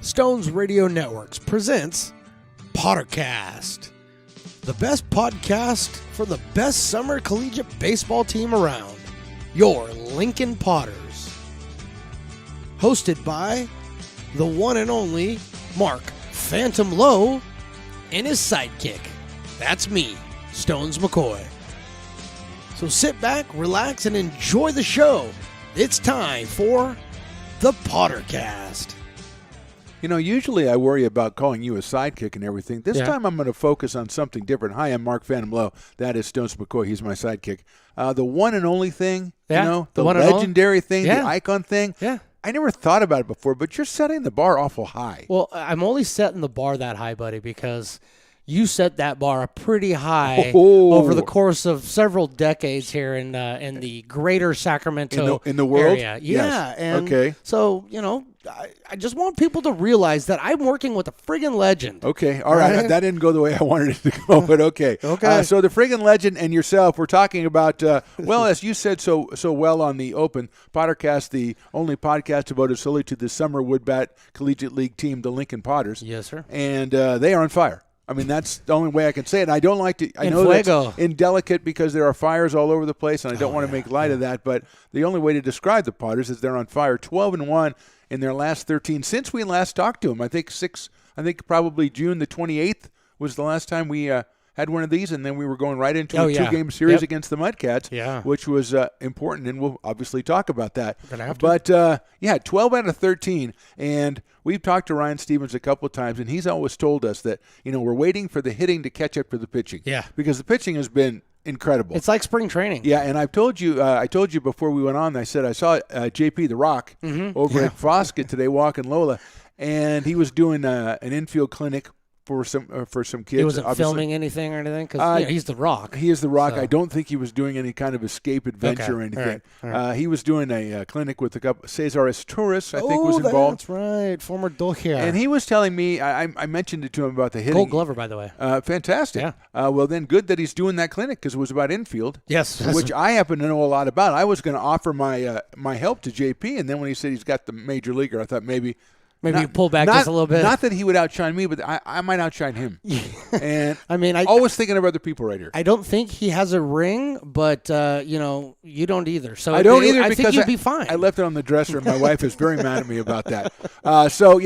Stones Radio Networks presents PotterCast, the best podcast for the best summer collegiate baseball team around, your Lincoln Potters. Hosted by the one and only Mark Phantom Lowe and his sidekick. That's me, Stones McCoy. So sit back, relax, and enjoy the show. It's time for the PotterCast. You know, usually I worry about calling you a sidekick and everything. This time I'm going to focus on something different. Hi, I'm Mark Phantom Lowe. That is Stones McCoy. He's my sidekick. The one and only thing, you know, the legendary thing, the icon thing. Yeah. I never thought about it before, but you're setting the bar awful high. Well, I'm only setting the bar that high, buddy, because you set that bar pretty high over the course of several decades here in the greater Sacramento in the world area. Yes. And so, you know, I just want people to realize that I'm working with a friggin' legend. Okay, all right. That didn't go the way I wanted it to go, but okay. So the friggin' legend and yourself, we're talking about, well, as you said so well on the Open PotterCast, the only podcast devoted solely to the Summer Woodbat Collegiate League team, the Lincoln Potters. Yes, sir. And they are on fire. I mean, that's the only way I can say it. And I don't like to. I know that's indelicate because there are fires all over the place, and I don't want to make light of that. But the only way to describe the Potters is they're on fire. 12-1 in their last 13 since we last talked to them. I think probably June the 28th was the last time we had one of these, and then we were going right into a two-game series against the Mudcats, which was important, and we'll obviously talk about that. We're gonna have to. But 12 out of 13, and we've talked to Ryan Stevens a couple of times, and he's always told us that, you know, we're waiting for the hitting to catch up to the pitching. Yeah. Because the pitching has been incredible. It's like spring training. Yeah, and I told you before we went on, I said I saw JP the Rock over at Foskett today walking Lola, and he was doing an infield clinic for some kids. He wasn't filming anything or anything? Because he's the Rock. He is the Rock. So. I don't think he was doing any kind of escape adventure or anything. All right. He was doing a clinic with a couple. Cesar Estouris, I think, was involved. That's right. Former Dojia. And he was telling me, I mentioned it to him about the hitting. Gold Glover, by the way. Fantastic. Yeah. Well, then good that he's doing that clinic because it was about infield. Yes. Which I happen to know a lot about. I was going to offer my help to JP, and then when he said he's got the major leaguer, I thought maybe you pull back just a little bit. Not that he would outshine me, but I might outshine him. And I mean, always thinking of other people right here. I don't think he has a ring, but you know, you don't either. So I don't either. I because think you'd be fine. I left it on the dresser, and my wife is very mad at me about that. So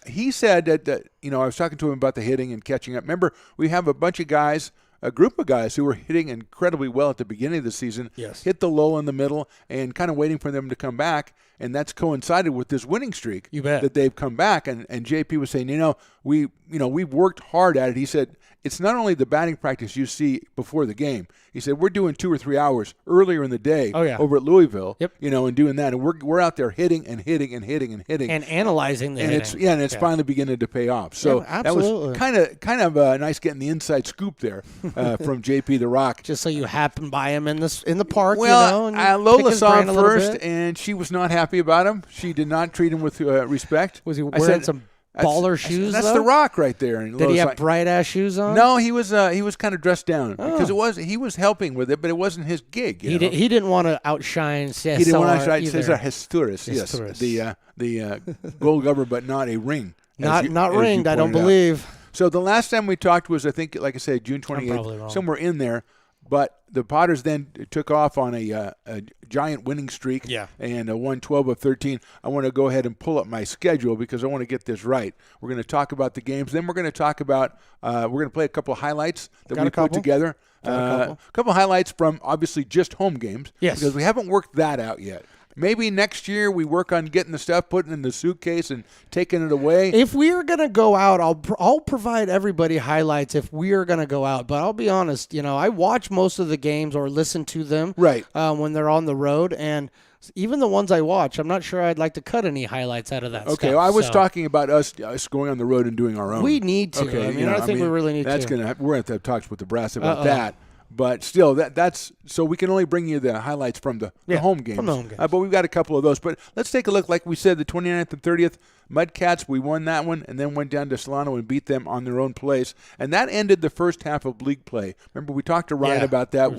he said that I was talking to him about the hitting and catching up. Remember, we have a bunch of guys. A group of guys who were hitting incredibly well at the beginning of the season, hit the lull in the middle, and kind of waiting for them to come back, and that's coincided with this winning streak. You bet. That they've come back. And JP was saying, we've worked hard at it. He said it's not only the batting practice you see before the game. He said we're doing 2 or 3 hours earlier in the day over at Louisville. Yep. And doing that, and we're out there hitting and hitting and hitting and hitting and analyzing the hitting. It's finally beginning to pay off. So that was kind of nice getting the inside scoop there from JP the Rock. Just so you happen by him in the park. Well, and Lola saw him first, and she was not happy about him. She did not treat him with respect. Was he wearing some baller shoes? That's the Rock right there. And did he have bright ass shoes on? No, he was kind of dressed down because he was helping with it, but it wasn't his gig. He didn't want to outshine Cesar. He didn't want to outshine Cesar Estouris. Yes, the Gold Glover, but not a ring. Not ringed. I don't believe. So the last time we talked was, I think, like I said, June 28th, somewhere in there. But the Potters then took off on a giant winning streak and won 12 of 13. I want to go ahead and pull up my schedule because I want to get this right. We're going to talk about the games. Then we're going to talk about we're going to play a couple of highlights that we put together. A couple of highlights from, obviously, just home games. Yes. Because we haven't worked that out yet. Maybe next year we work on getting the stuff, putting it in the suitcase, and taking it away. If we are going to go out, I'll provide everybody highlights if we are going to go out. But I'll be honest, I watch most of the games or listen to them when they're on the road, and even the ones I watch, I'm not sure I'd like to cut any highlights out of that stuff. Okay, well, I was talking about us going on the road and doing our own. We need to. Okay, I think we really need to. We're going to have talks with the brass about that. But still, that's so we can only bring you the highlights from the home games. From the home games. But we've got a couple of those. But let's take a look. Like we said, the 29th and 30th, Mudcats, we won that one and then went down to Solano and beat them on their own place. And that ended the first half of league play. Remember, we talked to Ryan about that.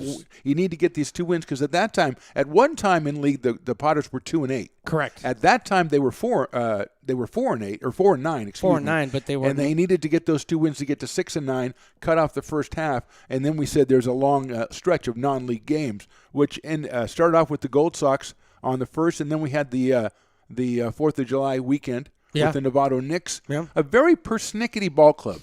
You need to get these 2 wins because at one time in league, the Potters were 2-8. Correct. At that time, they were 4. they were 4-8 or 4-9. 4-9, but they were, and they needed to get those 2 wins to get to 6-9, cut off the first half, and then we said there's a long stretch of non-league games, which started off with the Gold Sox on the first, and then we had the 4th of July weekend with the Novato Knicks, a very persnickety ball club.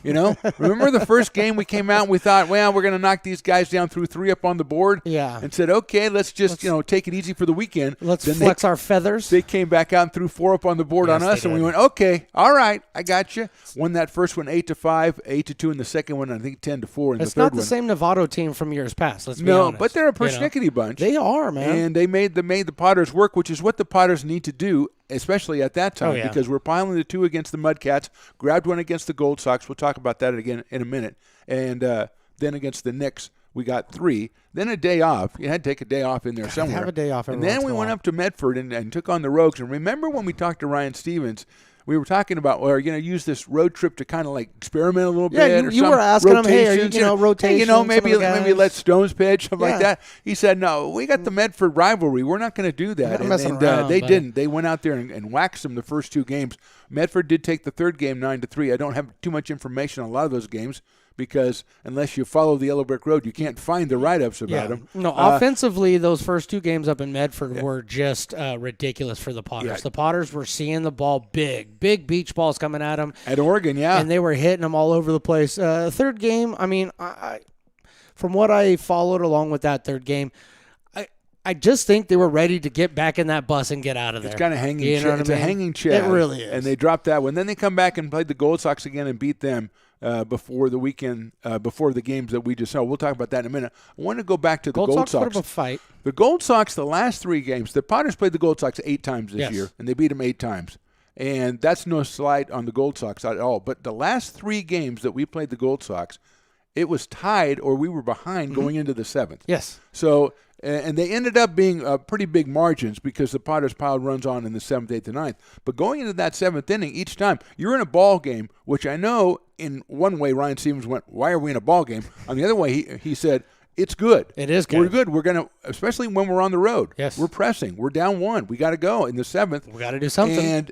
Remember the first game we came out and we thought, well, we're going to knock these guys down through 3 up on the board. Yeah. And said, okay, let's take it easy for the weekend. Let's flex our feathers. They came back out and threw 4 up on the board on us, and we went, okay, all right, I got you. Won that first one 8-5, 8-2 in the second one, and I think 10-4 in the third one. It's not the same Novato team from years past, let's be honest. No, but they're a persnickety bunch. They are, man. And they made the Potters work, which is what the Potters need to do, especially at that time, because we're piling the 2 against the Mudcats, grabbed 1 against the Gold Sox. We'll talk about that again in a minute. And then against the Knicks, we got 3. Then a day off. You had to take a day off in there somewhere. Have a day off. And then we went up to Medford and took on the Rogues. And remember when we talked to Ryan Stevens, we were talking about, well, are you going to use this road trip to kind of like experiment a little bit? Yeah, you were asking him, hey, are you rotation? Hey, maybe let Stones pitch, something like that. He said, no, we got the Medford rivalry. We're not going to do that. And they didn't. They went out there and waxed them the first 2 games. Medford did take the third game 9-3. I don't have too much information on a lot of those games, because unless you follow the Yellow Brick Road, you can't find the write-ups about them. No, offensively, those first 2 games up in Medford were just ridiculous for the Potters. Yeah. The Potters were seeing the ball big beach balls coming at them. At Oregon, and they were hitting them all over the place. Third game, I mean, from what I followed along with that third game, I just think they were ready to get back in that bus and get out of there. It's kind of hanging. It's a hanging chad. It really is. And they dropped that one. Then they come back and played the Gold Sox again and beat them before the weekend, before the games that we just saw. We'll talk about that in a minute. I want to go back to the Gold Sox. Put up a fight. The Gold Sox, the last 3 games, the Potters played the Gold Sox 8 times this year, and they beat them 8 times. And that's no slight on the Gold Sox at all. But the last 3 games that we played the Gold Sox, it was tied or we were behind going into the 7th. Yes. So, and they ended up being pretty big margins because the Potters piled runs on in the 7th, 8th, and 9th. But going into that 7th inning, each time, you're in a ball game, which I know in one way Ryan Stevens went, why are we in a ball game? On the other way, he said, it's good. It is good. We're good. We're going to, especially when we're on the road. Yes. We're pressing. We're down 1. We got to go in the 7th. We got to do something. And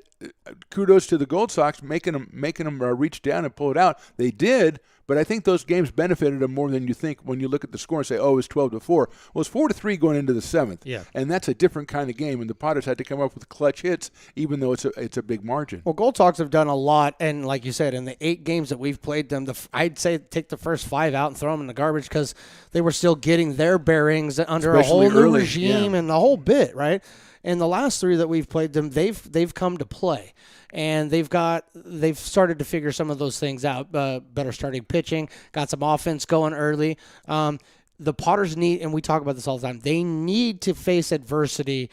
kudos to the Gold Sox making them reach down and pull it out. They did, but I think those games benefited them more than you think when you look at the score and say, oh, it's 12-4. Well, it's 4-3 going into the 7th. Yeah. And that's a different kind of game. And the Potters had to come up with clutch hits, even though it's a big margin. Well, Gold Sox have done a lot, and like you said, in the 8 games that we've played them, I'd say take the first 5 out and throw them in the garbage because they were still getting their bearings under especially a whole new regime and the whole bit, right? And the last 3 that we've played them, they've come to play. And they've started to figure some of those things out. Better starting pitching, got some offense going early. The Potters need, and we talk about this all the time, they need to face adversity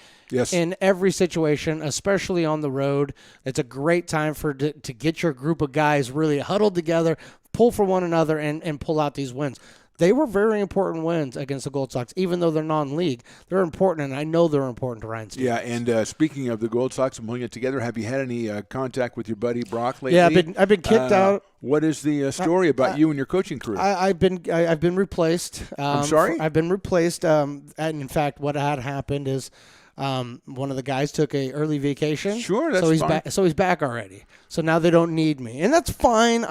in every situation, especially on the road. It's a great time to get your group of guys really huddled together, pull for one another, and pull out these wins. They were very important wins against the Gold Sox, even though they're non-league. They're important, and I know they're important to Ryan Stevens. Yeah, and speaking of the Gold Sox and pulling it together, have you had any contact with your buddy Brock lately? Yeah, I've been kicked out. What is the story about you and your coaching career? I've been replaced. I'm sorry? I've been replaced. And in fact, what had happened is one of the guys took a early vacation. Sure, that's fine. Back. So he's back already. So now they don't need me, and that's fine.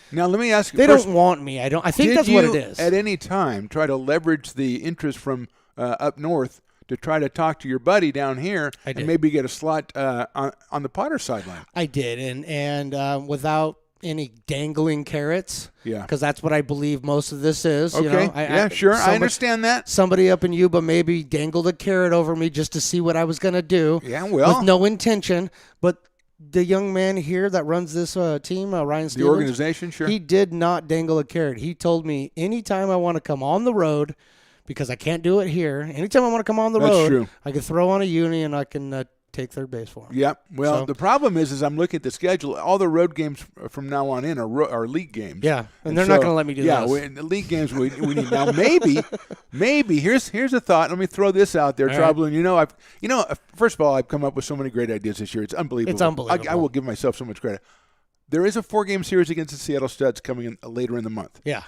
Now, let me ask you. They don't want me. I think that's what it is. At any time, try to leverage the interest from up north to try to talk to your buddy down here and maybe get a slot on the Potter sideline? I did, and without any dangling carrots. Yeah. Because that's what I believe most of this is. Okay. Sure. I understand that. Somebody up in Yuba maybe dangled a carrot over me just to see what I was going to do. Yeah, well. With no intention, but the young man here that runs this team, Ryan Stevens. The organization, sure. He did not dangle a carrot. He told me anytime I want to come on the road, because I can't do it here, anytime I want to come on the road, true. I can throw on a uni and I can take third base for him. Yep. Well, the problem is I'm looking at the schedule. All the road games from now on in are league games. Yeah, and they're not going to let me do that. Yeah, the league games we need now. Maybe here's a thought. Let me throw this out there, Trouble. And first of all, I've come up with so many great ideas this year. It's unbelievable. It's unbelievable. I will give myself so much credit. There is a 4-game series against the Seattle Studs coming in later in the month. Yeah.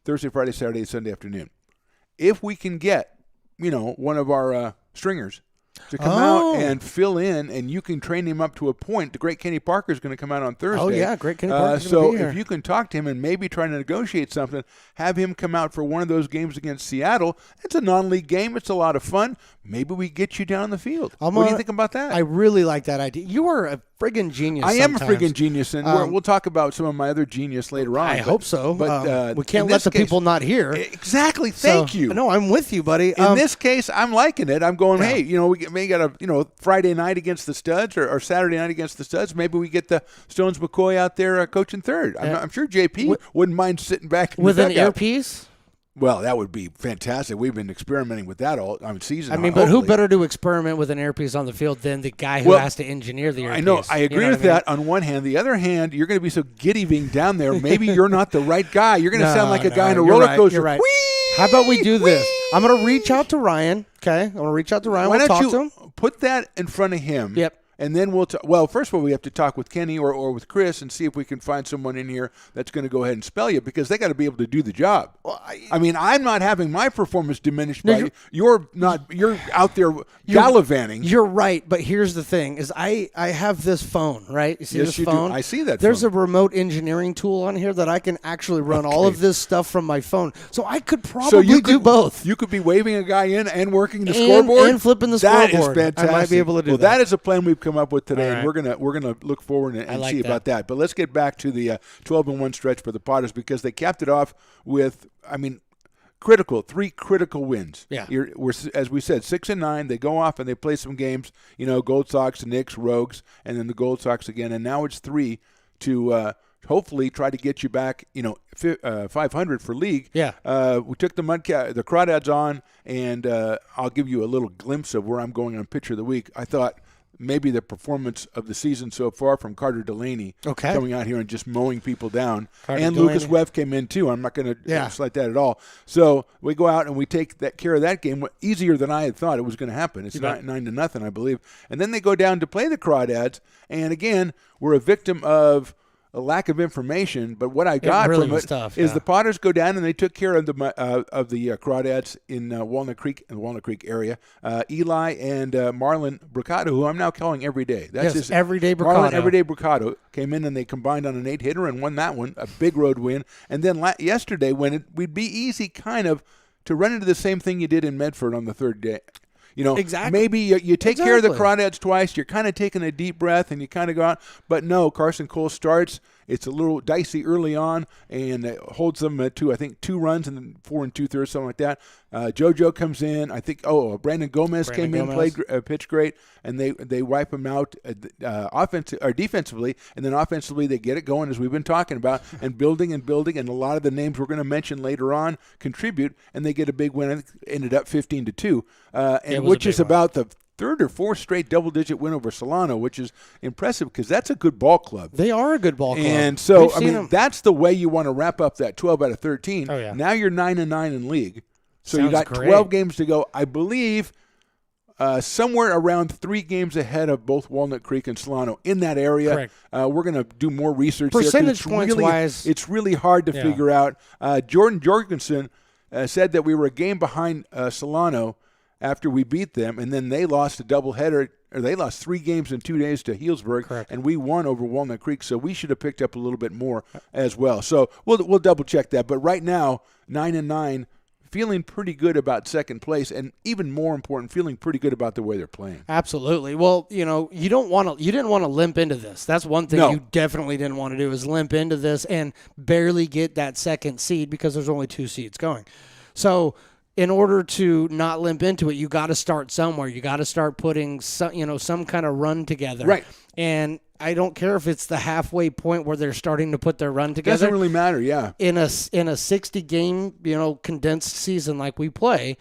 Thursday, Friday, Saturday, Sunday afternoon. If we can get, one of our stringers to come out and fill in, and you can train him up to a point. The great Kenny Parker is going to come out on Thursday. Oh, yeah, great Kenny Parker. So if you can talk to him and maybe try to negotiate something, have him come out for one of those games against Seattle. It's a non-league game. It's a lot of fun. Maybe we get you down the field. What do you think about that? I really like that idea. You are a friggin' genius. I am a friggin' genius, and we'll talk about some of my other genius later on. I hope so. But we can't let the people not hear. Exactly. Thank you. No, I'm with you, buddy. In this case, I'm liking it. I'm going, hey, we may got a Friday night against the Studs or Saturday night against the Studs. Maybe we get the Stones McCoy out there coaching third. I'm sure JP wouldn't mind sitting back with an earpiece. Well, that would be fantastic. We've been experimenting with that all season. I mean, but who better to experiment with an earpiece on the field than the guy who has to engineer the earpiece? I know. I agree with that on one hand. The other hand, you're going to be so giddy being down there. Maybe you're not the right guy. You're going to sound like a guy in a roller coaster. You're right. How about we do this? I'm going to reach out to Ryan. Okay, I'm going to reach out to Ryan. Why we'll don't talk to him. Put that in front of him? Yep. And then we'll well, first of all, we have to talk with Kenny or with Chris and see if we can find someone in here that's going to go ahead and spell you, because they got to be able to do the job. Well, I mean, I'm not having my performance diminished by you. You're out there gallivanting. You're right, but here's the thing: is I have this phone, right? You see this phone? Do. I see that. There's phone. a remote engineering tool on here that I can actually run all of this stuff from my phone. So I could probably do both. You could be waving a guy in and working the scoreboard and flipping the scoreboard. That is fantastic. I might be able to do that. Well, that is a plan we've come up with today, right. and we're gonna look forward and see about that. But let's get back to the 12-1 stretch for the Potters, because they capped it off with, three critical wins. Yeah. We're, as we said, 6-9. They go off and they play some games. Gold Sox, Knicks, Rogues, and then the Gold Sox again. And now it's 3 to hopefully try to get you back, 500 for league. Yeah. We took the Crawdads on, and I'll give you a little glimpse of where I'm going on Pitcher of the Week. I thought maybe the performance of the season so far from Carter Delaney, coming out here and just mowing people down. And Lucas Webb came in too. I'm not going to slight that at all. So we go out and we take care of that game easier than I had thought it was going to happen. It's 9-0, I believe. And then they go down to play the Crawdads, and again, we're a victim of a lack of information, but what I got from it is the Potters go down and they took care of the Crawdads in Walnut Creek area. Eli and Marlon Bricado, who I'm now calling every day. That's his everyday Bricado. Marlon Everyday Bricado came in and they combined on an 8-hitter and won that one, a big road win. And then yesterday, when we'd be easy kind of to run into the same thing you did in Medford on the third day. Exactly. Maybe you take care of the Crawdads twice. You're kind of taking a deep breath and you kind of go out. But no, Carson Cole starts. It's a little dicey early on, and it holds them to, I think, 2 runs and then 4 2/3, something like that. JoJo comes in. I think, Brandon Gomez came in, played, pitched great, and they wipe him out defensively, and then offensively they get it going, as we've been talking about, and building, and a lot of the names we're going to mention later on contribute, and they get a big win. I think it ended up 15-2, which is about the third or fourth straight double-digit win over Solano, which is impressive because that's a good ball club. They are a good ball club. And so, that's the way you want to wrap up that 12 out of 13. Oh, yeah. Now you're 9-9 in league. So Sounds you got great. 12 games to go. I believe somewhere around 3 games ahead of both Walnut Creek and Solano in that area. Correct. We're going to do more research Percentage there. points-wise. It's really hard to figure out. Jordan Jorgensen said that we were a game behind Solano after we beat them, and then they lost a doubleheader, or they lost 3 games in 2 days to Healdsburg. Correct. And we won over Walnut Creek, so we should have picked up a little bit more as well. So we'll double check that. But right now, 9-9, feeling pretty good about second place, and even more important, feeling pretty good about the way they're playing. Absolutely. Well, you didn't want to limp into this. That's one thing you definitely didn't want to do, is limp into this and barely get that second seed, because there's only 2 seeds going. So in order to not limp into it, you got to start somewhere. You got to start putting some kind of run together. Right. And I don't care if it's the halfway point where they're starting to put their run together. Doesn't really matter, yeah. In a 60 game, condensed season like we play,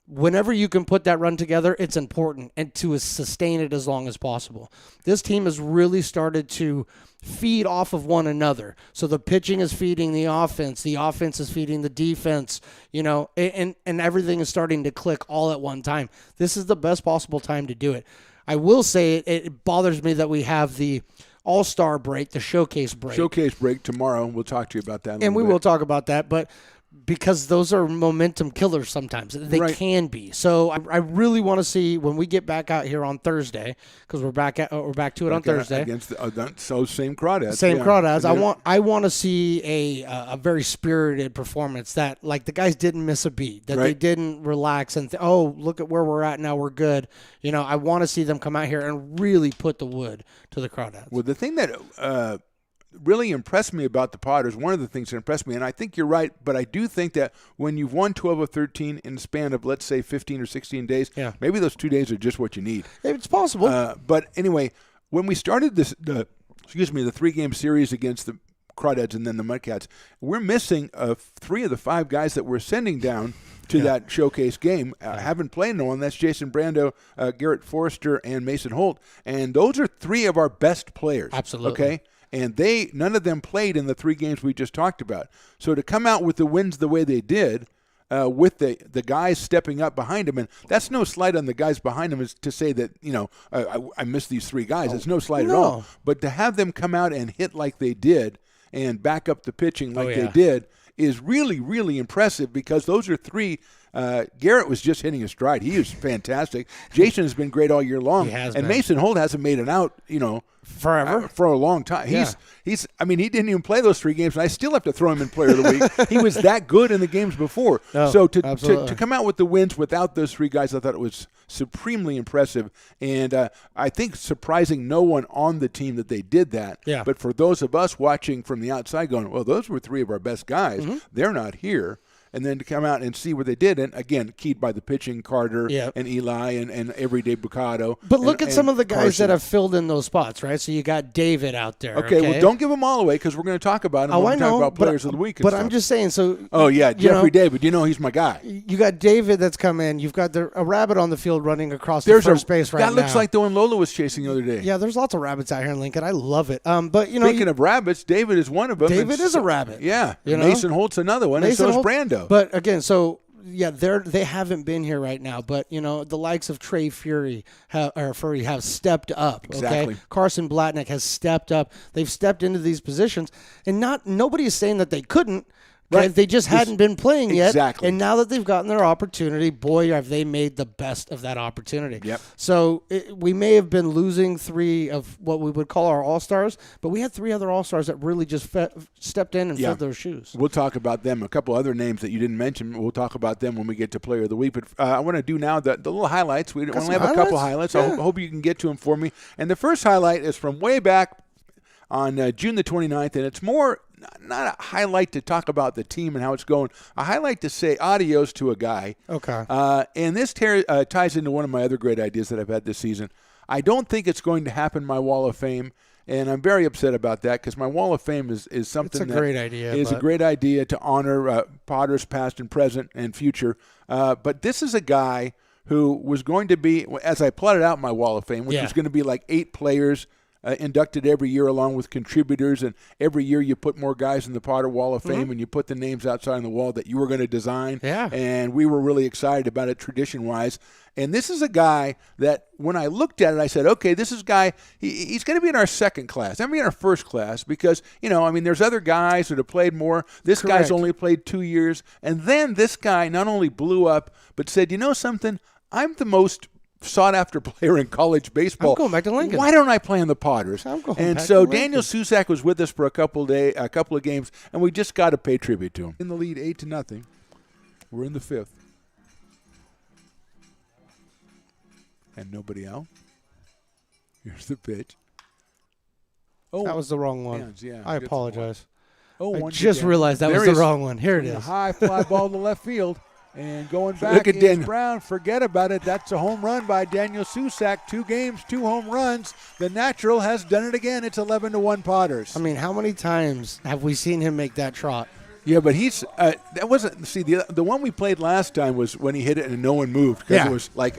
whenever you can put that run together, it's important, and to sustain it as long as possible. This team has really started to feed off of one another. So the pitching is feeding the offense is feeding the defense, and everything is starting to click all at one time. This is the best possible time to do it. I will say it bothers me that we have the All-Star break, the showcase break. Showcase break tomorrow. We'll talk to you about that in a and we little bit. will talk about that, but because those are momentum killers sometimes. They can be. So I really want to see when we get back out here on Thursday, because we're back to it on Thursday against same crawdads. Same crawdads. I want to see a very spirited performance that like the guys didn't miss a beat, that they didn't relax and look at where we're at now, we're good. I want to see them come out here and really put the wood to the crawdads. Well, the thing that really impressed me about the Potters, one of the things that impressed me, and I think you're right, but I do think that when you've won 12 of 13 in the span of, let's say, 15 or 16 days, maybe those 2 days are just what you need. It's possible. But anyway, when we started the 3-game series against the Crawdads and then the Mudcats, we're missing 3 of the 5 guys that we're sending down to that showcase game. Haven't played no one. That's Jason Brando, Garrett Forrester, and Mason Holt. And those are 3 of our best players. Absolutely. Okay? And none of them played in the 3 games we just talked about. So to come out with the wins the way they did, with the guys stepping up behind them, and that's no slight on the guys behind them, is to say that, I miss these 3 guys. It's no slight at all. But to have them come out and hit like they did and back up the pitching like they did is really, really impressive, because those are 3. Garrett was just hitting his stride. He is fantastic. Jason has been great all year long. He has and been. Mason Holt hasn't made an out, forever, for a long time. He didn't even play those 3 games, and I still have to throw him in Player of the Week. He was that good in the games before. So to come out with the wins without those 3 guys, I thought it was supremely impressive, and I think surprising no one on the team that they did that. Yeah. But for those of us watching from the outside going, well, those were 3 of our best guys. They're not here. And then to come out and see what they did, and again, keyed by the pitching, Carter and Eli and everyday Bukado. But look at some of the guys Carson that have filled in those spots, right? So you got David out there. Okay, well, don't give them all away, because we're going to talk about them when we talk about Players of the Week. But I'm just saying, so. Oh, yeah, Jeffrey David. He's my guy. You got David that's come in. You've got a rabbit on the field running across the first base right now. That looks like the one Lola was chasing the other day. Yeah, there's lots of rabbits out here in Lincoln. I love it. But, Speaking of rabbits, David is one of them. David is a rabbit. Yeah. Mason Holt's another one, and so is Brando. But, again, they haven't been here right now, but the likes of Trey Fury have stepped up. Exactly. Okay? Carson Blatnick has stepped up. They've stepped into these positions, and nobody is saying that they couldn't. Right. They just hadn't been playing yet. Exactly. And now that they've gotten their opportunity, boy, have they made the best of that opportunity. Yep. So we may have been losing 3 of what we would call our all-stars, but we had 3 other all-stars that really just stepped in and filled those shoes. We'll talk about them. A couple other names that you didn't mention, we'll talk about them when we get to Player of the Week. But I want to do now the little highlights. We only have a couple highlights. Yeah. I hope you can get to them for me. And the first highlight is from way back on June the 29th, and it's more not a highlight to talk about the team and how it's going. A highlight to say adios to a guy. Okay. And this ties into one of my other great ideas that I've had this season. I don't think it's going to happen in my Wall of Fame, and I'm very upset about that, because my Wall of Fame is something a great idea. Is a great idea to honor Potters past and present and future. But this is a guy who was going to be, as I plotted out my Wall of Fame, which was going to be like 8 players inducted every year along with contributors, and every year you put more guys in the Potter Wall of Fame, and you put the names outside on the wall that you were going to design. Yeah. And we were really excited about it tradition-wise. And this is a guy that when I looked at it, I said, okay, this is a guy, he's going to be in our second class. I'm going to be in our first class because, there's other guys that have played more. This guy's only played 2 years. And then this guy not only blew up, but said, you know something, I'm the most sought-after player in college baseball. I'm going back to Lincoln. Why don't I play on the Potters? I'm going and back so to Daniel Susak was with us for a couple of games, and we just got to pay tribute to him. In the lead, 8-0. We're in the 5th, and nobody out. Here's the pitch. Oh, that was the wrong one. Hands, yeah, I apologize. Oh, I just realized that was the wrong one. Here it is. A high fly ball to left field. And going back, Look at Daniel Brown. Forget about it. That's a home run by Daniel Susak. 2 games, 2 home runs. The natural has done it again. It's 11-1 Potters. I mean, how many times have we seen him make that trot? Yeah, but he's that wasn't. See, the one we played last time was when he hit it and no one moved because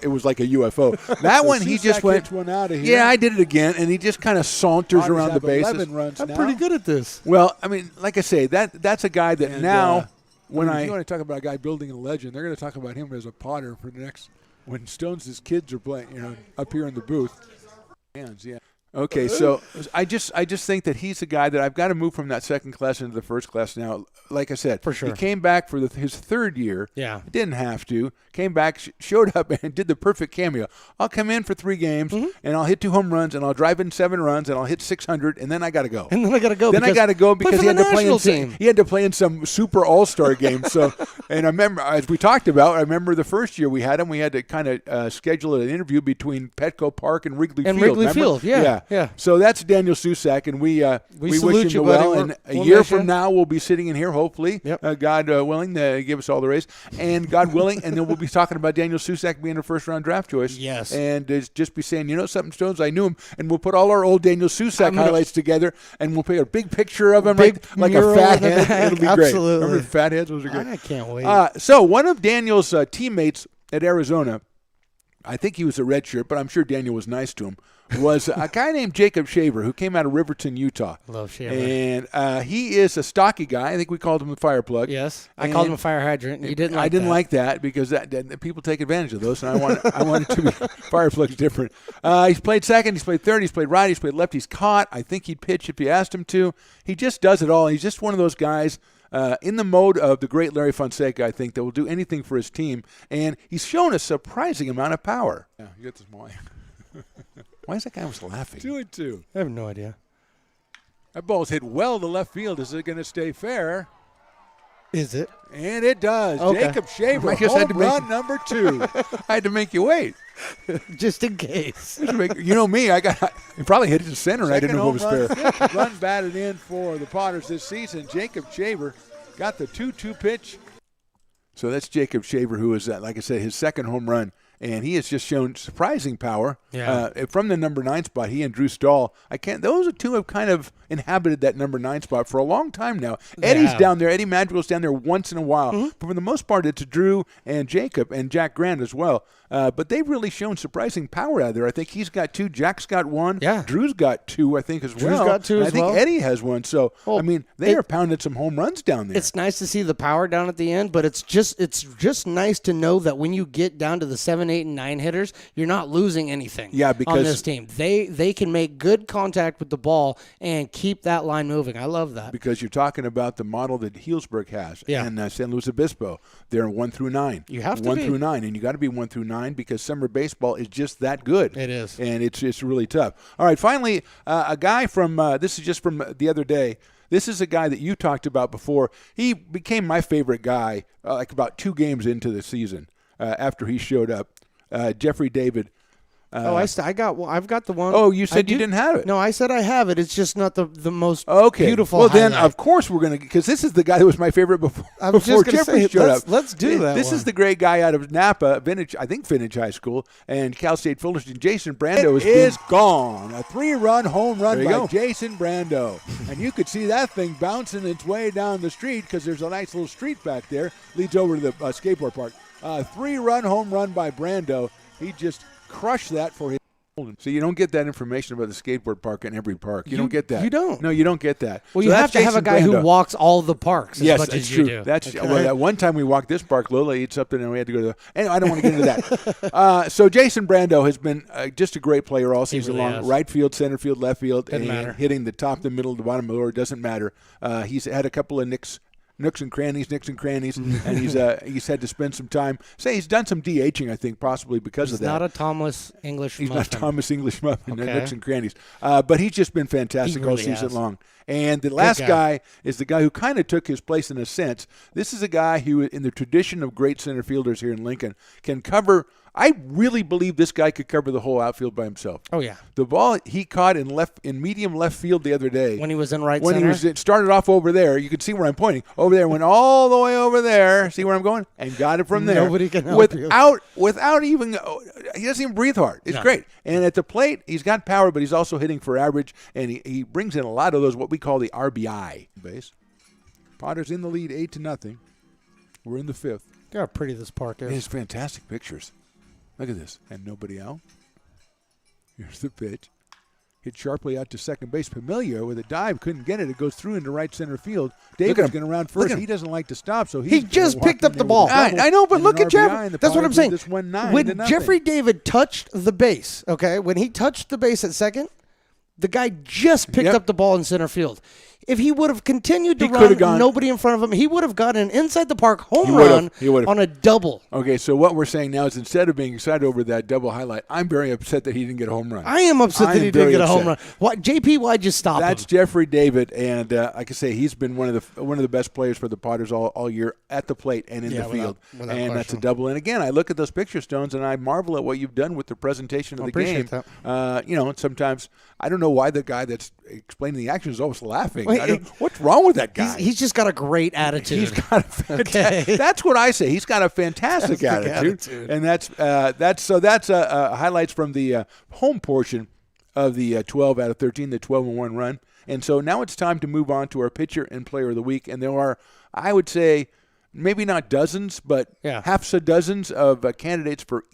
it was like a UFO. That one he just went one out of here. Yeah, I did it again, and he just kind of saunters Potters around the bases. 11 runs I'm now. pretty good at this. Well, I mean, like I say, that's a guy that And, now. When you want to talk about a guy building a legend, they're going to talk about him as a Potter for the next when Stones' kids are playing, up here in the booth. Hands, yeah. Okay, so I just think that he's a guy that I've got to move from that second class into the first class now. Like I said, for sure. He came back for his third year. Yeah. Didn't have to. Came back, showed up, and did the perfect cameo. I'll come in for 3 games, and I'll hit 2 home runs, and I'll drive in 7 runs, and I'll hit 600, and then I got to go. And then I got to go. Then I got to go because he had to play in some super all-star game. So, and I remember, as we talked about, I remember the first year we had him, we had to kind of schedule an interview between Petco Park and Wrigley Field. And Wrigley Field, yeah. So that's Daniel Susak, and we wish salute him you, well. buddy. And we'll a year from now, we'll be sitting in here, hopefully, God willing, to give us all the raise. And God willing, and then we'll be talking about Daniel Susak being a first-round draft choice. Yes. And just be saying, you know something, Stones, I knew him. And we'll put all our old Daniel Susak highlights together, and we'll put a big picture of him, like a fat head. It'll be great. Remember fat heads? Those are great. I can't wait. So one of Daniel's teammates at Arizona, I think he was a redshirt, but I'm sure Daniel was nice to him, was a guy named Jacob Shaver who came out of Riverton, Utah. Love Shaver. And he is a stocky guy. I think we called him the fire plug. Yes. I called him a fire hydrant. You didn't like that. I didn't like that because that people take advantage of those, and I want it to be fire plug's different. He's played second. He's played third. He's played right. He's played left. He's caught. I think he'd pitch if you asked him to. He just does it all. He's just one of those guys in the mode of the great Larry Fonseca, I think, that will do anything for his team. And he's shown a surprising amount of power. Yeah, you got this boy. Why is that guy always laughing? 2-2. I have no idea. That ball's hit well to left field. Is it going to stay fair? Is it? And it does. Okay. Jacob Shaver, home run number 2. I had to make you wait. Just in case. You know me. He probably hit it to center. And I didn't know if it was fair. Run batted in for the Potters this season. Jacob Shaver got the 2-2 pitch. So that's Jacob Shaver, who is, like I said, his second home run. And he has just shown surprising power from the number 9 spot. He and Drew Stahl, those two have kind of inhabited that number 9 spot for a long time now. Eddie's down there. Eddie Madrigal's down there once in a while. But for the most part, it's Drew and Jacob and Jack Grant as well. But they've really shown surprising power out there. I think he's got 2. Jack's got 1. Yeah. Drew's got 2, I think, as well. Drew's got 2 as well. I think Eddie has 1. So, they are pounding some home runs down there. It's nice to see the power down at the end, but it's just nice to know that when you get down to the 7, 8, and 9 hitters, you're not losing anything on this team. They can make good contact with the ball and keep that line moving. I love that. Because you're talking about the model that Healdsburg has and San Luis Obispo. They're 1 through 9. You have to 1 be. through 9, and you got to be 1 through 9 because summer baseball is just that good. It is. And it's really tough. All right, finally, a guy from this is just from the other day. This is a guy that you talked about before. He became my favorite guy like about 2 games into the season after he showed up. Jeffrey David. I've got the one. Oh, you said you didn't have it. No, I said I have it. It's just not the most beautiful. Well, highlight. then of course we're gonna, because this is the guy that was my favorite before. I was before just Jeffrey say, showed up. Let's do that. This is the great guy out of Napa, Vintage High School, and Cal State Fullerton. Jason Brando is gone. A 3-run home run by go. Jason Brando, and you could see that thing bouncing its way down the street because there's a nice little street back there leads over to the skateboard park. 3-run home run by Brando. He just crushed that for his. So you don't get that information about the skateboard park in every park. You don't get that. You don't. No, you don't get that. Well, so you have to have a guy who walks all the parks as much as you do. That's true. Well, that one time we walked this park, Lola ate something, and we had to go to the. Anyway, I don't want to get into that. So Jason Brando has been just a great player all season long. Right field, center field, left field, and hitting the top, the middle, the bottom of the order. Doesn't matter. He's had a couple of nooks and crannies, and he's had to spend some time. He's done some DHing, I think, possibly because of that. He's not a Thomas English He's muffin. not Thomas English muffin, nooks and crannies. But he's just been fantastic all season long. And the last guy is the guy who kind of took his place in a sense. This is a guy who, in the tradition of great center fielders here in Lincoln, can cover. I really believe this guy could cover the whole outfield by himself. Oh, yeah. The ball he caught in medium left field the other day. When he was in right center? It started off over there. You can see where I'm pointing. Over there, went all the way over there. See where I'm going? And got it from there. Nobody can help you. Without even, he doesn't even breathe hard. It's great. And at the plate, he's got power, but he's also hitting for average. And he brings in a lot of those, what we call the RBI base. Potters in the lead 8-0. We're in the 5th. Look how pretty this park is. It has fantastic pictures. Look at this. And nobody out. Here's the pitch. Hit sharply out to second base. Familia with a dive. Couldn't get it. It goes through into right center field. David's going to round first. He doesn't like to stop, so he just picked up the ball. I know, but look at Jeffrey. That's what I'm saying. When Jeffrey David touched the base, okay, when he touched the base at second, The guy just picked up the ball in center field. If he would have continued to run, nobody in front of him, he would have gotten an inside the park home run on a double. Okay, so what we're saying now is instead of being excited over that double highlight, I'm very upset that he didn't get a home run. I am upset that he didn't get a home run. JP, why'd you stop him? That's Jeffrey David, and like I say, he's been one of the best players for the Potters all year at the plate and in the field. Without and question. That's a double. And again, I look at those picture stones, and I marvel at what you've done with the presentation of the game. That. And sometimes I don't know why the guy that's explaining the action is always laughing. What's wrong with that guy? He's just got a great attitude. He's got That's what I say. He's got a fantastic attitude. And that's highlights from the home portion of the 12 out of 13, the 12-1 run. And so now it's time to move on to our pitcher and player of the week. And there are, I would say, maybe not dozens, but half a dozens of candidates for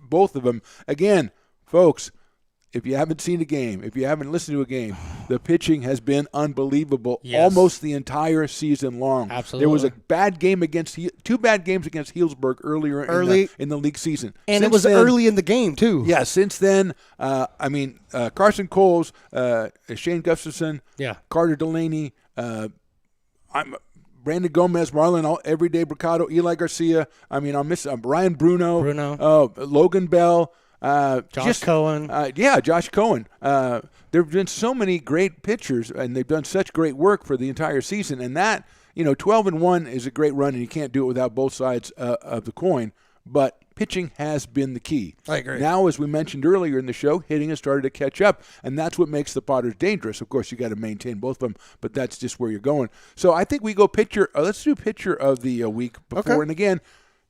both of them. Again, folks, if you haven't seen a game, if you haven't listened to a game, the pitching has been unbelievable almost the entire season long. Absolutely. There was two bad games against Healdsburg earlier in the league season. And it was early in the game, too. Yeah, since then, Carson Coles, Shane Gustafson, Carter Delaney, Brandon Gomez, Marlon Everyday Bricado, Eli Garcia. I'll miss Ryan Bruno. Logan Bell. Josh Cohen. Josh Cohen. There have been so many great pitchers, and they've done such great work for the entire season. And that, 12-1 is a great run, and you can't do it without both sides of the coin. But pitching has been the key. I agree. Now, as we mentioned earlier in the show, hitting has started to catch up, and that's what makes the Potters dangerous. Of course, you got to maintain both of them, but that's just where you're going. So I think we go pitcher. Let's do pitcher of the week before. Okay. And again,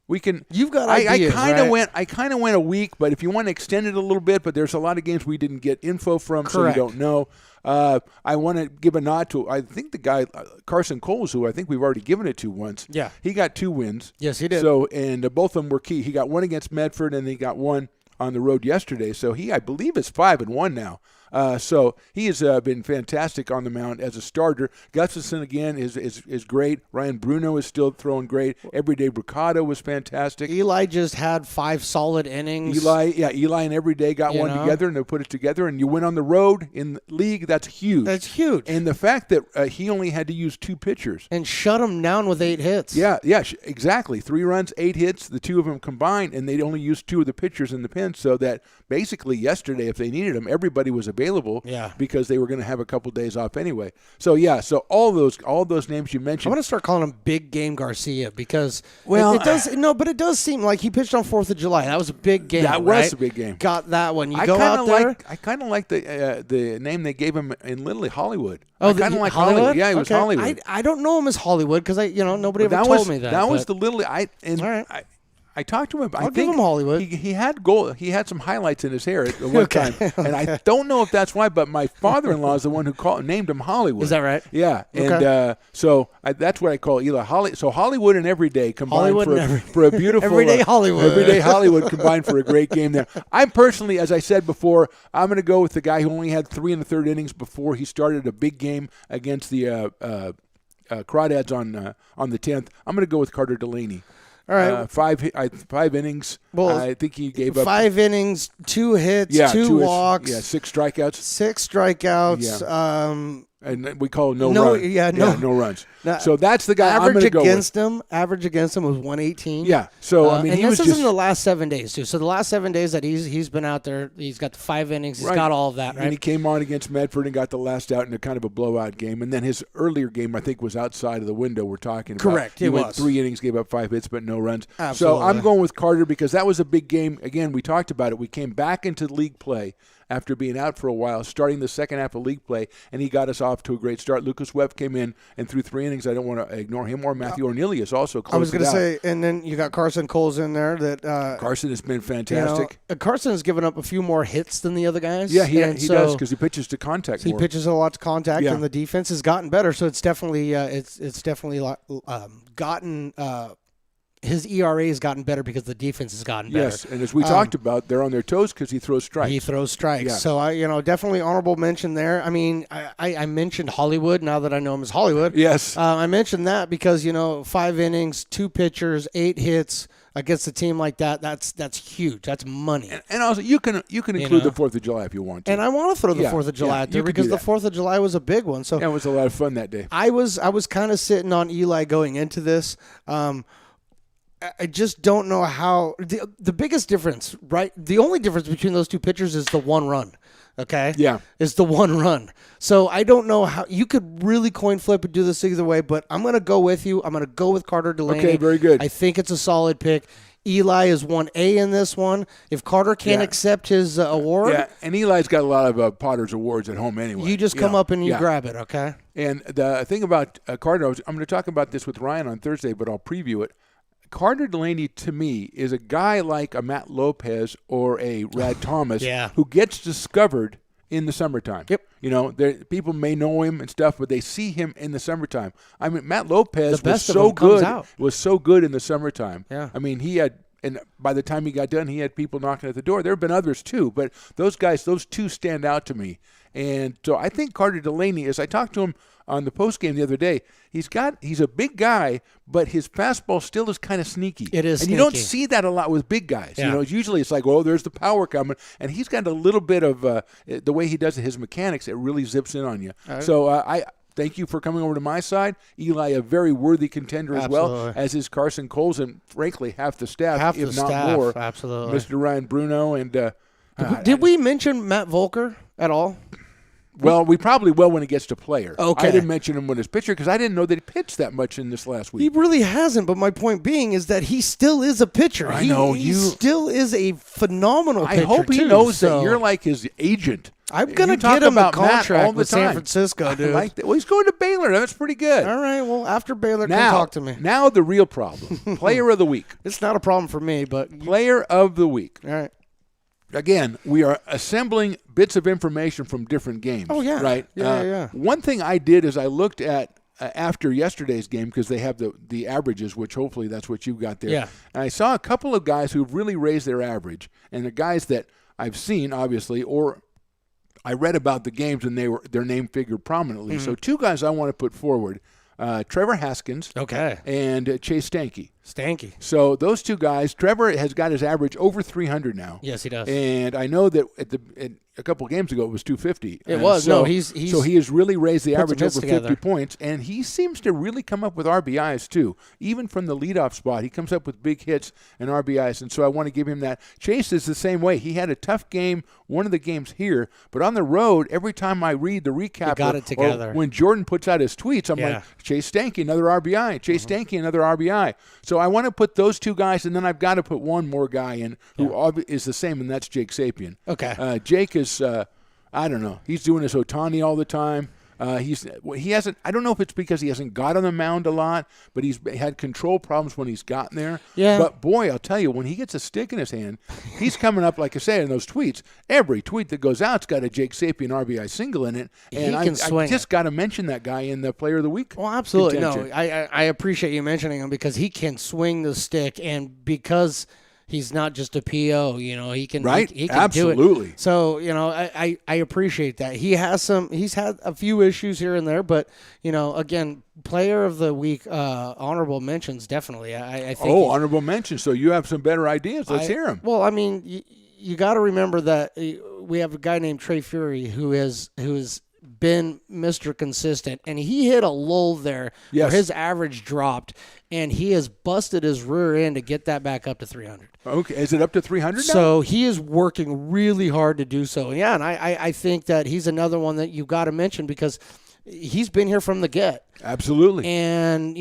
we can. You've got ideas, I kind of went a week, but if you want to extend it a little bit, but there's a lot of games we didn't get info from, so you don't know. I want to give a nod to, I think the guy Carson Coles, who I think we've already given it to once. Yeah, he got 2 wins. Yes, he did. So both of them were key. He got one against Medford, and he got one on the road yesterday. So he, I believe, is 5-1 now. So he has been fantastic on the mound as a starter. Gustafson, again, is great. Ryan Bruno is still throwing great. Everyday Bricado was fantastic. Eli just had 5 solid innings. Eli and Everyday got one together, and they put it together, and you win on the road in the league. That's huge. That's huge. And the fact that he only had to use 2 pitchers. And shut him down with 8 hits. Yeah, exactly. 3 runs, 8 hits, the 2 of them combined, and they only used 2 of the pitchers in the pen, so that basically yesterday, if they needed them, everybody was available because they were going to have a couple days off anyway. So all those names you mentioned. I'm going to start calling him Big Game Garcia because it does seem like he pitched on 4th of July. That was a big game. That was a big game. Got that one. You go out there. I kind of like the name they gave him in Little Hollywood. Oh, I kind of like Hollywood. Yeah, he was Hollywood. I don't know him as Hollywood because nobody ever told me that. That was the Little. All right. I talked to him. I'll give him Hollywood. He had some highlights in his hair at one time, and I don't know if that's why. But my father-in-law is the one who named him Hollywood. Is that right? Yeah, okay. And that's what I call Eli. So Hollywood and Everyday combined for a beautiful Everyday Hollywood. Everyday Hollywood combined for a great game there. I'm personally, as I said before, I'm going to go with the guy who only had 3 in the 3rd innings before he started a big game against the Crawdads on the 10th. I'm going to go with Carter Delaney. All right, 5 innings. Well, I think he gave up 5 innings, 2 hits, 2 walks, 6 strikeouts. 6 strikeouts. Yeah. And we call it no runs. Now, so that's the guy I'm going to go with. Average against him was 118. Yeah. So and this is in the last 7 days too. So the last 7 days that he's been out there, he's got the 5 innings. He's got all of that. Right. And he came on against Medford and got the last out in a kind of a blowout game. And then his earlier game, I think, was outside of the window we're talking about. Correct. He went 3 innings, gave up 5 hits, but no runs. Absolutely. So I'm going with Carter because that was a big game. Again, we talked about it. We came back into league play after being out for a while, starting the second half of league play, and he got us off to a great start. Lucas Webb came in and threw 3 innings. I don't want to ignore him, or Matthew Ornelius also closed it out. I was going to say, and then you got Carson Coles in there. Carson has been fantastic. Carson has given up a few more hits than the other guys. Yeah, he does because he pitches to contact more. He pitches a lot to contact, and the defense has gotten better. So it's definitely gotten. His ERA has gotten better because the defense has gotten better. Yes, and as we talked about, they're on their toes because he throws strikes. He throws strikes. Yeah. So, definitely honorable mention there. I mean, I mentioned Hollywood now that I know him as Hollywood. Yes. I mentioned that because, 5 innings, 2 pitchers, 8 hits, against a team like that, that's huge. That's money. And also, you can include the 4th of July if you want to. And I want to throw the 4th of July out there because the 4th of July was a big one. So it was a lot of fun that day. I was kind of sitting on Eli going into this. I just don't know how the biggest difference, right? The only difference between those two pitchers is the one run. Okay? Yeah. Is the one run. So I don't know how you could really coin flip and do this either way, but I'm going to go with you. I'm going to go with Carter Delaney. Okay, very good. I think it's a solid pick. Eli is 1A in this one. If Carter can't accept his award. Yeah, and Eli's got a lot of Potter's awards at home anyway. You just come up and you grab it, okay? And the thing about Carter, I'm going to talk about this with Ryan on Thursday, but I'll preview it. Carter Delaney, to me, is a guy like a Matt Lopez or a Rad Thomas who gets discovered in the summertime. Yep. You know, people may know him and stuff, but they see him in the summertime. I mean, Matt Lopez was so good in the summertime. Yeah. I mean, and by the time he got done, he had people knocking at the door. There have been others too, but those two stand out to me. And so I think Carter Delaney, as I talked to him on the postgame the other day, he's a big guy, but his fastball still is kind of sneaky. It is and sneaky. You don't see that a lot with big guys. Yeah. You know, usually it's like, oh, there's the power coming. And he's got a little bit of the way he does it, his mechanics, it really zips in on you. Right. So I thank you for coming over to my side. Eli, a very worthy contender as well, as is Carson Coles, and frankly, half the staff, if not more. Absolutely. Mr. Ryan Bruno. And did we mention Matt Volker at all? Well, we probably will when it gets to player. Okay. I didn't mention him when his pitcher because I didn't know that he pitched that much in this last week. He really hasn't, but my point being is that he still is a pitcher. I know. He still is a phenomenal pitcher, I hope he knows that you're like his agent. I'm going to get him a contract with San Francisco, dude. I like that. Well, he's going to Baylor. That's pretty good. All right, well, after Baylor, come talk to me. Now the real problem. Player of the week. It's not a problem for me, but... Player of the week. All right. Again, we are assembling bits of information from different games. Oh, yeah. Right? Yeah. One thing I did is I looked at after yesterday's game because they have the averages, which hopefully that's what you got there. Yeah. And I saw a couple of guys who've really raised their average, and the guys that I've seen, obviously, or I read about the games and their name figured prominently. Mm-hmm. So two guys I want to put forward, Trevor Haskins and Chase Stanky. So those two guys, Trevor has got his average over 300 now. Yes, he does. And I know that a couple of games ago it was 250. It was. So he has really raised the average over 50 together. points, and he seems to really come up with RBIs too. Even from the leadoff spot, he comes up with big hits and RBIs, and so I want to give him that. Chase is the same way. He had a tough game, one of the games here, but on the road, every time I read the recap, got it together. Or when Jordan puts out his tweets, I'm like, Chase Stanky, another RBI. Chase Stanky, another RBI. So I want to put those two guys, and then I've got to put one more guy in who is the same, and that's Jake Sapien. Okay. Jake is, I don't know. He's doing his Ohtani all the time. He hasn't. I don't know if it's because he hasn't got on the mound a lot, but he's had control problems when he's gotten there. Yeah. But boy, I'll tell you, when he gets a stick in his hand, he's coming up. Like I say in those tweets, every tweet that goes out's got a Jake Sapien RBI single in it, and I just got to mention that guy in the Player of the Week. Well, absolutely. Contention. No, I appreciate you mentioning him because he can swing the stick, and because he's not just a PO, he can he can Absolutely. do it. So, I appreciate that. He's had a few issues here and there, but, again, Player of the Week, honorable mentions, definitely. I think honorable mentions. So you have some better ideas. Let's hear them. Well, I mean, you got to remember that we have a guy named Trey Fury who has been Mr. Consistent, and he hit a lull there where his average dropped, and he has busted his rear end to get that back up to 300. Okay, is it up to 300 now? So he is working really hard to do so. Yeah, and I think that he's another one that you've got to mention because he's been here from the get. Absolutely. And,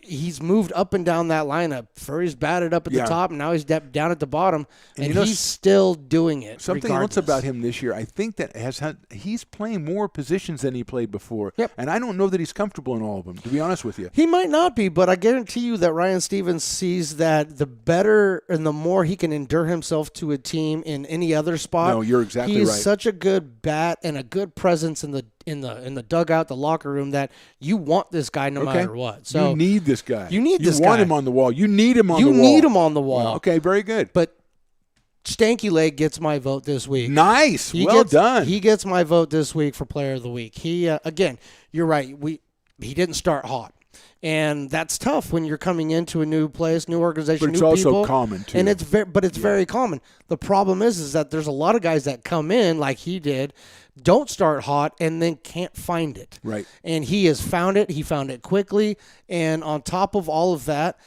he's moved up and down that lineup. Furry's batted up at the top, and now he's down at the bottom, and he's still doing it. Something else about him this year, I think that he's playing more positions than he played before. Yep. And I don't know that he's comfortable in all of them, to be honest with you. He might not be, but I guarantee you that Ryan Stevens sees that the better and the more he can endure himself to a team in any other spot. No, you're exactly right. He is such a good bat and a good presence in the dugout, the locker room, that you want this guy no matter what. So you need this guy. You want him on the wall. You need him on the wall. You need him on the wall. Okay, very good. But Stanky Leg gets my vote this week. Nice. Well done. He gets my vote this week for Player of the Week. He again, you're right. He didn't start hot. And that's tough when you're coming into a new place, new organization, but it's new also people. common too. And it's very common. The problem is that there's a lot of guys that come in like he did, don't start hot, and then can't find it. Right. And he has found it. He found it quickly. And on top of all of that,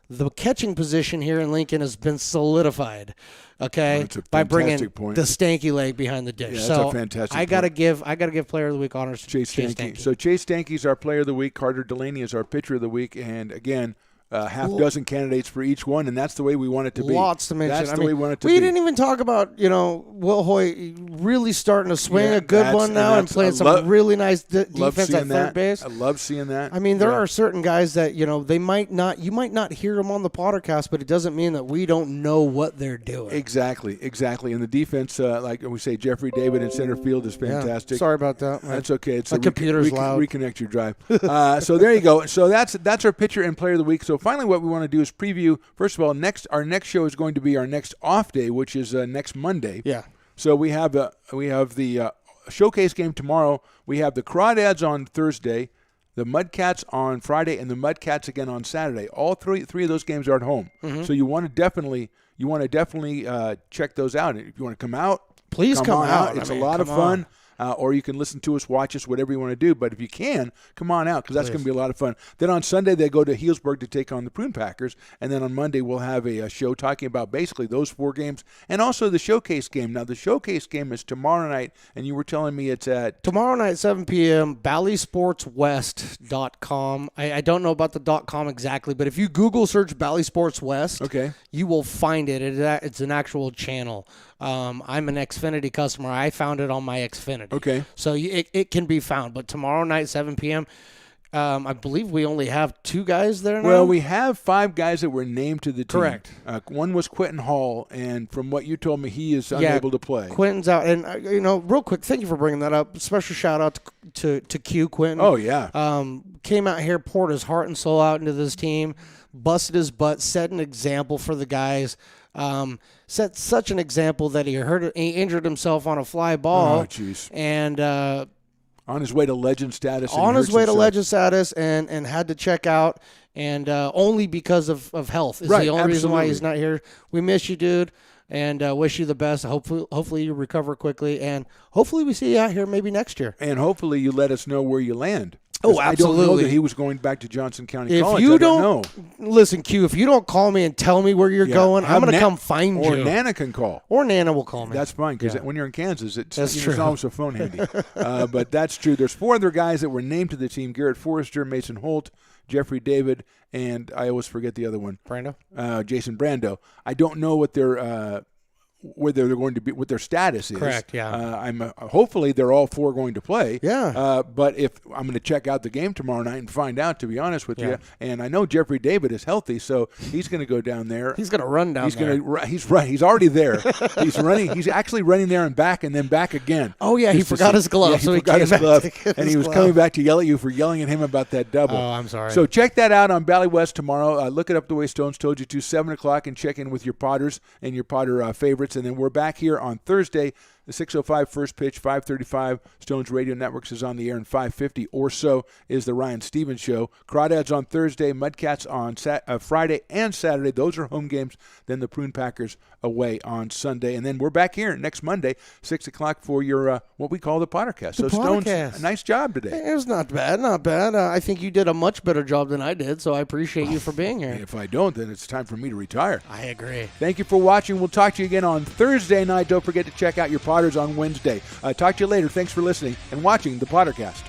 the catching position here in Lincoln has been solidified. Okay, by bringing point. the stanky leg behind the dish. Yeah, that's so a fantastic I gotta give Player of the Week honors to Chase Stanky. So Chase Stanky is our Player of the Week. Carter Delaney is our Pitcher of the Week. And again, half dozen candidates for each one, and that's the way we want it to be. Lots to mention. That's the way we want it to be. We didn't even talk about, Will Hoy really starting to swing a good one now and playing some really nice defense at third base. I love seeing that. I mean, there are certain guys that, you might not hear them on the PotterCast, but it doesn't mean that we don't know what they're doing. Exactly. And the defense, like we say, Jeffrey David in center field is fantastic. Yeah. Sorry about that. That's okay. It's my computer's loud. Reconnect your drive. So there you go. So that's our Pitcher and Player of the Week. So finally, what we want to do is preview. First of all, our next show is going to be our next off day, which is next Monday. Yeah. So we have the showcase game tomorrow. We have the Crawdads on Thursday, the Mudcats on Friday, and the Mudcats again on Saturday. All three of those games are at home. Mm-hmm. So you want to definitely check those out. If you want to come out, please come out. It's a lot of fun. Or you can listen to us, watch us, whatever you want to do. But if you can, come on out because that's going to be a lot of fun. Then on Sunday, they go to Healdsburg to take on the Prune Packers. And then on Monday, we'll have a show talking about basically those 4 games and also the showcase game. Now, the showcase game is tomorrow night, and you were telling me it's at... Tomorrow night, 7 p.m., BallySportsWest.com. I don't know about the .com exactly, but if you Google search Bally Sports West, you will find it. It's an actual channel. I'm an Xfinity customer. I found it on my Xfinity. Okay. So it can be found. But tomorrow night, 7 p.m., I believe we only have 2 guys there now. Well, we have 5 guys that were named to the team. Correct. One was Quentin Hall, and from what you told me, he is unable to play. Quentin's out. And, real quick, thank you for bringing that up. Special shout-out to Q, Quentin. Oh, yeah. Came out here, poured his heart and soul out into this team, busted his butt, set an example for the guys. Set such an example that he injured himself on a fly ball. Oh, jeez. And on his way to legend status. And had to check out, and only because of health is the only reason why he's not here. We miss you, dude, and wish you the best. Hopefully you recover quickly, and hopefully we see you out here maybe next year. And hopefully you let us know where you land. Oh, absolutely. I don't know that he was going back to Johnson County College. If you don't know. Listen, Q, if you don't call me and tell me where you're going, I'm going to come find you. Or Nana can call. Or Nana will call me. That's fine, because when you're in Kansas, there's always a phone handy. But that's true. There's 4 other guys that were named to the team: Garrett Forrester, Mason Holt, Jeffrey David, and I always forget the other one. Jason Brando. I don't know what their whether they're going to be, what their status is. Correct, yeah. Hopefully they're all 4 going to play. Yeah. But if I'm going to check out the game tomorrow night and find out, to be honest with you. And I know Jeffrey David is healthy, so he's going to go down there. He's going to run down there. He's right. He's already there. He's running. He's actually running there and back again. Oh, yeah. He forgot his glove. Yeah, he forgot his glove. And he was coming back to yell at you for yelling at him about that double. Oh, I'm sorry. So check that out on Bally West tomorrow. Look it up the way Stones told you to, 7 o'clock, and check in with your Potters and your Potter favorites. And then we're back here on Thursday, the 6:05 first pitch, 5:35. Stones Radio Networks is on the air, and 5:50 or so is the Ryan Stevens Show. Crawdads on Thursday, Mudcats on Friday and Saturday. Those are home games. Then the Prune Packers away on Sunday, and then we're back here next Monday, 6 o'clock for your what we call the PotterCast. So Stones, nice job today. It was not bad, not bad. I think you did a much better job than I did, so I appreciate you for being here. If I don't, then it's time for me to retire. I agree. Thank you for watching. We'll talk to you again on Thursday night. Don't forget to check out your Potters on Wednesday. Talk to you later. Thanks for listening and watching the PotterCast.